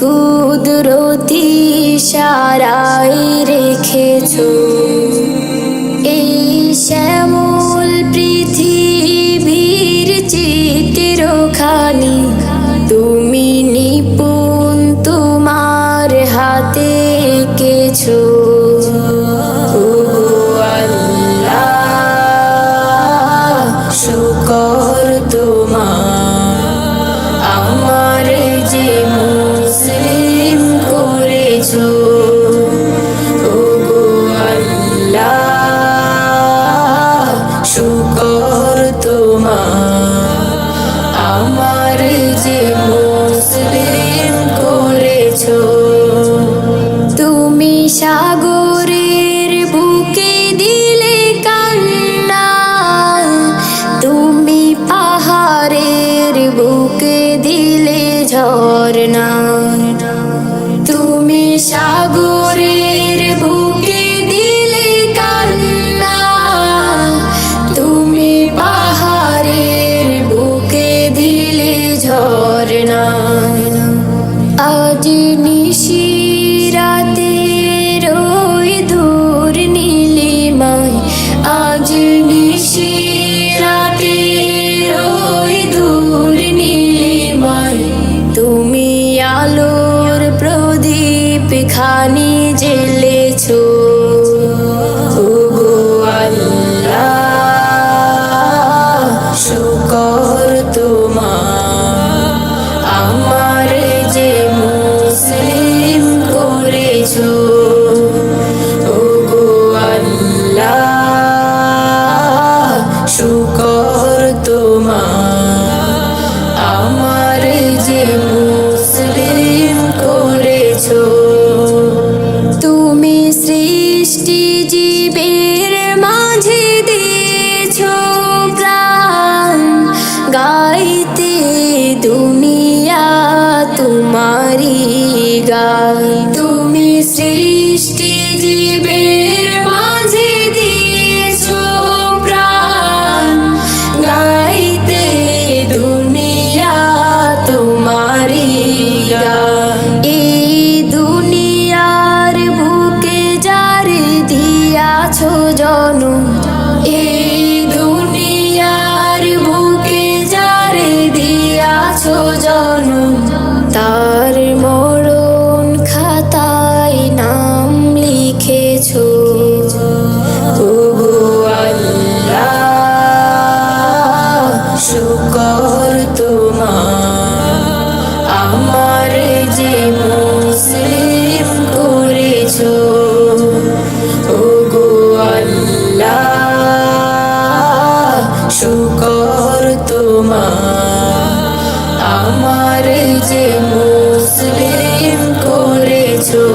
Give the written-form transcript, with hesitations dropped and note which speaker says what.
Speaker 1: কুদরতি ইশারায় রেখেছো এই শ্যামল পৃথিবীর চিত্রখানি। তুমি নিপুণ তোমার হাতে এঁকেছো। শুকর তোমার আমার যে মুসলিম করেছো। ওগো আল্লাহ শুকর তোমার আমার যে মুসলিম করেছো। তুমি সাগরের বুকে দিলে কান্না, তুমি পাহাড়ের বুকে দিলে ঝরনা। তুমি সাগরের বুকে দিলে কান্না, তুমি পাহাড়ের বুকে দিলে ঝরনা। আজ নিশিরাতে রই দূর নীলিমায়, আজ নিশিরাতে রই দূর নীলিমায়। তুমি আলোর প্রদীপ খানি জ্বেলেছো। ওগো আল্লাহ শুকর তোমার আমার যে মুসলিম করেছো। ওগো আল্লাহ শুকর তোমার আমার যে মুসলিম করেছো। তুমি সৃষ্টি জীবের মাঝে দিয়েছো প্রাণ, গাইতে দুনিয়া তোমারি গান। তুমি সৃষ্টি জীবের মাঝে দিয়েছো প্রাণ, গাইতে দুনিয়া তোমারি গান। এই দুনিয়ার বুকে যারে দিয়াছো জনম, এই দুনিয়ার বুকে যারে দিয়াছো জনম, তার মরণ খাতায় নাম লিখেছো। ওগো আল্লাহ শুকর তোমার আমার যে মুসলিম করেছো। ওগো আল্লাহ শুকর তোমার আমার যে মুসলিম করেছো।